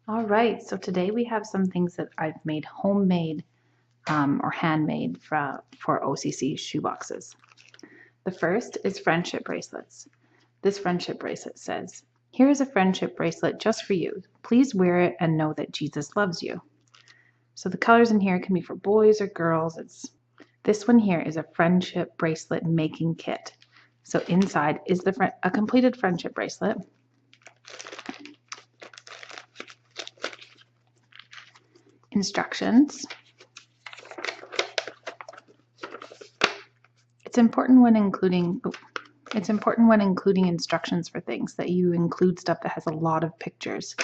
All right, so today we have some things that I've made homemade or handmade for OCC shoeboxes. The first is friendship bracelets. This friendship bracelet says, "Here is a friendship bracelet just for you. Please wear it and know that Jesus loves you." So the colors in here can be for boys or girls. This one here is a friendship bracelet making kit. So inside is a completed friendship bracelet. Instructions. It's important when including instructions for things that you include stuff that has a lot of pictures.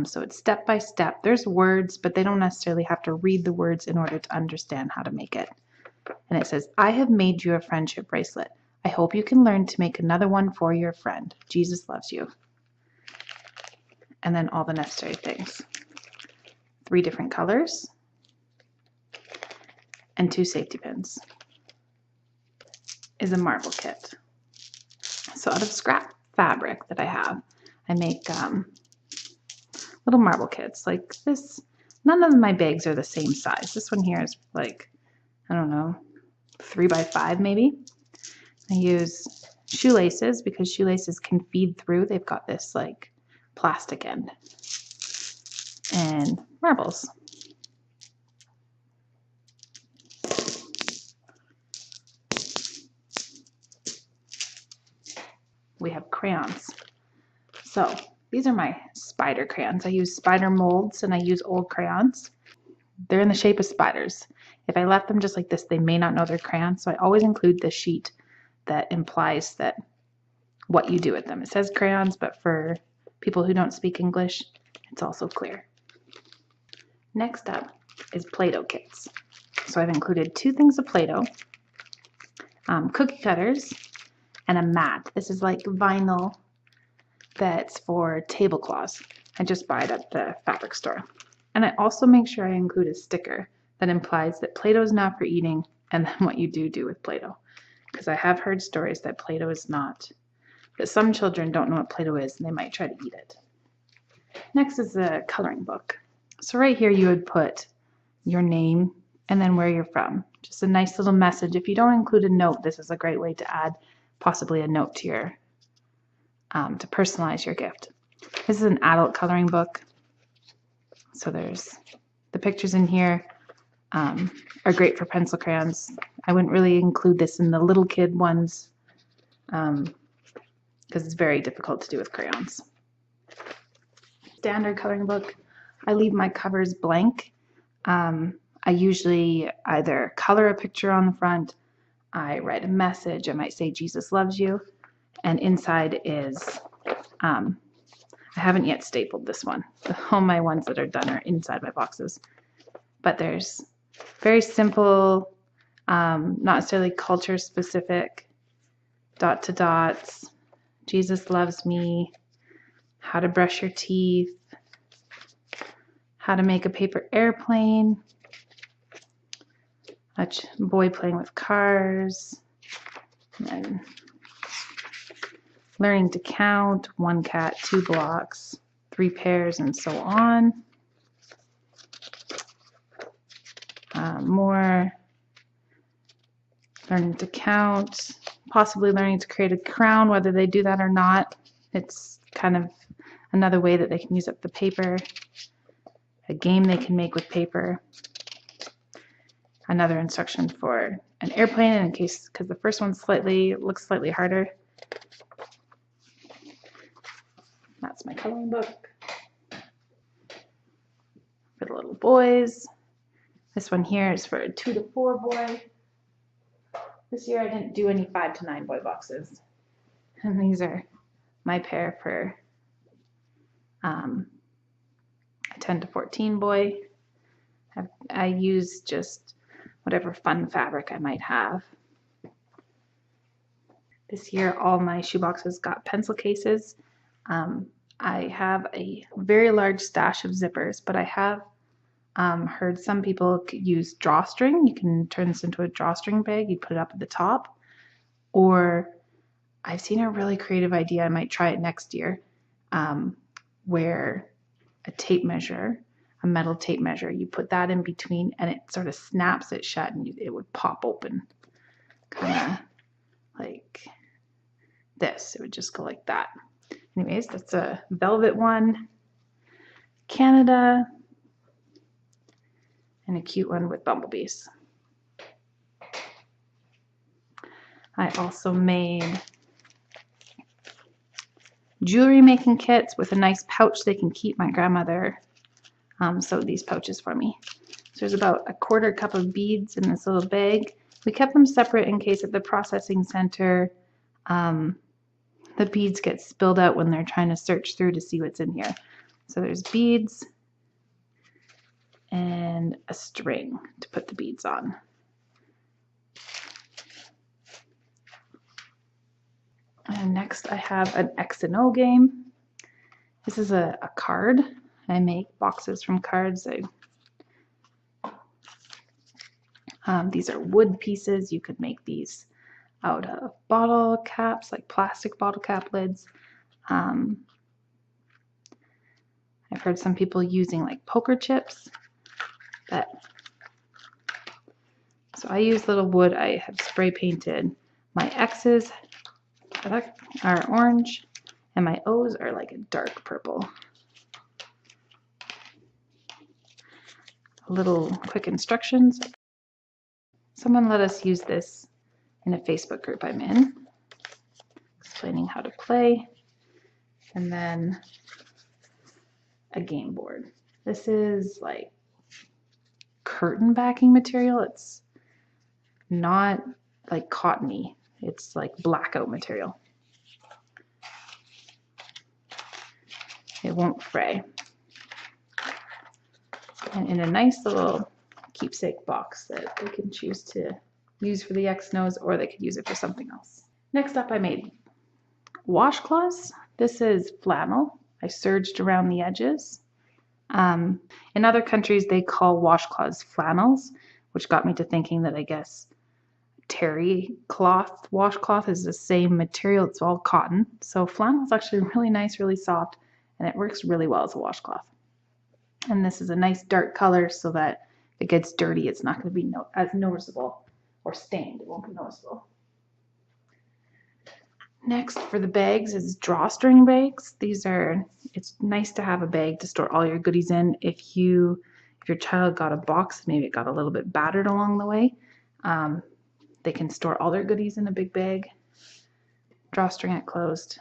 So it's step by step. There's words, but they don't necessarily have to read the words in order to understand how to make it. And it says, "I have made you a friendship bracelet. I hope you can learn to make another one for your friend. Jesus loves you." And then all the necessary things. 3 different colors and 2 safety pins. Is a marble kit. So out of scrap fabric that I have, I make little marble kits like this. None of my bags are the same size. This one here is like, I don't know, 3 by 5 maybe. I use shoelaces because shoelaces can feed through. They've got this like plastic end. And marbles. We have crayons. So these are my spider crayons. I use spider molds and I use old crayons. They're in the shape of spiders. If I left them just like this, they may not know they're crayons. So I always include this sheet that implies that what you do with them. It says crayons, but for people who don't speak English, it's also clear. Next up is Play-Doh kits. So I've included 2 things of Play-Doh, cookie cutters, and a mat. This is like vinyl that's for tablecloths. I just buy it at the fabric store. And I also make sure I include a sticker that implies that Play-Doh is not for eating and then what you do with Play-Doh. Because I have heard stories that Play-Doh is not, that some children don't know what Play-Doh is and they might try to eat it. Next is the coloring book. So right here you would put your name and then where you're from. Just a nice little message. If you don't include a note, this is a great way to add possibly a note to your, to personalize your gift. This is an adult coloring book. So there's the pictures in here are great for pencil crayons. I wouldn't really include this in the little kid ones because it's very difficult to do with crayons. Standard coloring book. I leave my covers blank. I usually either color a picture on the front, I write a message, I might say Jesus loves you, and inside is, I haven't yet stapled this one. All my ones that are done are inside my boxes. But there's very simple, not necessarily culture specific, dot to dots, Jesus loves me, how to brush your teeth, how to make a paper airplane, a boy playing with cars, and learning to count, 1 cat, 2 blocks, 3 pairs, and so on. More learning to count, possibly learning to create a crown, whether they do that or not. It's kind of another way that they can use up the paper. A game they can make with paper. Another instruction for an airplane in case, because the first one looks slightly harder. That's my coloring book for the little boys. This one here is for a 2 to 4 boy. This year I didn't do any 5 to 9 boy boxes. And these are my pair for a 10 to 14 boy. I use just whatever fun fabric I might have. This year all my shoeboxes got pencil cases. I have a very large stash of zippers, but I have heard some people could use drawstring. You can turn this into a drawstring bag. You put it up at the top. Or I've seen a really creative idea. I might try it next year, where a tape measure, a metal tape measure. You put that in between and it sort of snaps it shut and it would pop open. Kind of like this. It would just go like that. Anyways, that's a velvet one, Canada, and a cute one with bumblebees. I also made jewelry making kits with a nice pouch they can keep. My grandmother sewed these pouches for me. So there's about 1/4 cup of beads in this little bag. We kept them separate in case at the processing center the beads get spilled out when they're trying to search through to see what's in here. So there's beads and a string to put the beads on. And next I have an X and O game. This is a card. I make boxes from cards. These are wood pieces. You could make these out of bottle caps, like plastic bottle cap lids. I've heard some people using like poker chips. So I use little wood. I have spray painted. My X's are orange and my O's are like a dark purple. Little quick instructions. Someone let us use this in a Facebook group I'm in, explaining how to play, and then a game board. This is like curtain backing material. It's not like cottony. It's like blackout material. It won't fray. And in a nice little keepsake box that they can choose to use for the X and O's, or they could use it for something else. Next up, I made washcloths. This is flannel. I serged around the edges. In other countries, they call washcloths flannels, which got me to thinking that I guess terry cloth washcloth is the same material. It's all cotton. So flannel is actually really nice, really soft, and it works really well as a washcloth. And this is a nice dark color so that if it gets dirty, it's not going to be as noticeable, or stained, it won't be noticeable. Next for the bags is drawstring bags. It's nice to have a bag to store all your goodies in. If your child got a box, maybe it got a little bit battered along the way, they can store all their goodies in a big bag, drawstring it closed,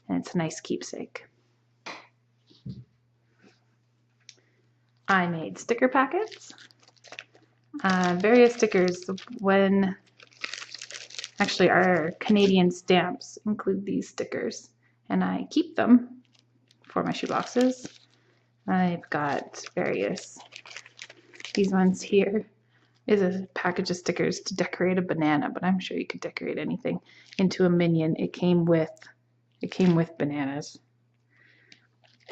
and it's a nice keepsake. I made sticker packets, various stickers. Actually, our Canadian stamps include these stickers, and I keep them for my shoeboxes. I've got these ones here is a package of stickers to decorate a banana, but I'm sure you could decorate anything into a minion. It came with bananas,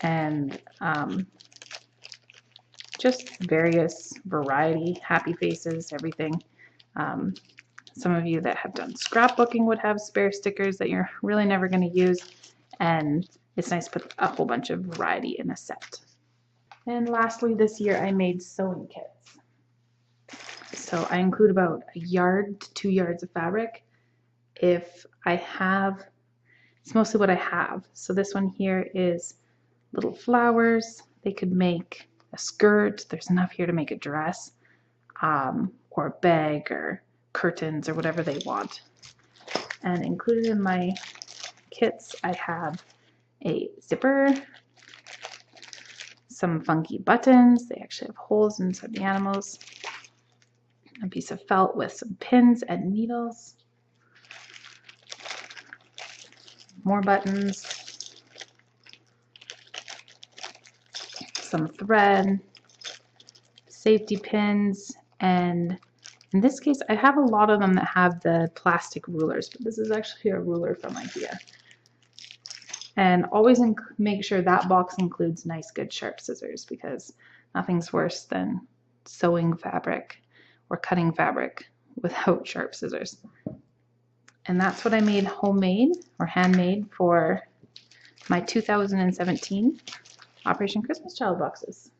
and just various variety, happy faces, everything. Some of you that have done scrapbooking would have spare stickers that you're really never going to use, and it's nice to put a whole bunch of variety in a set. And lastly, this year I made sewing kits. So I include about 1 yard to 2 yards of fabric. It's mostly what I have. So this one here is little flowers. They could make a skirt. There's enough here to make a dress, or a bag, or curtains, or whatever they want. And included in my kits, I have a zipper, some funky buttons. They actually have holes inside the animals. A piece of felt with some pins and needles. More buttons. Some thread, safety pins, and in this case I have a lot of them that have the plastic rulers, but this is actually a ruler from IKEA. And always make sure that box includes nice good sharp scissors, because nothing's worse than sewing fabric or cutting fabric without sharp scissors. And that's what I made homemade or handmade for my 2017 Operation Christmas Child boxes.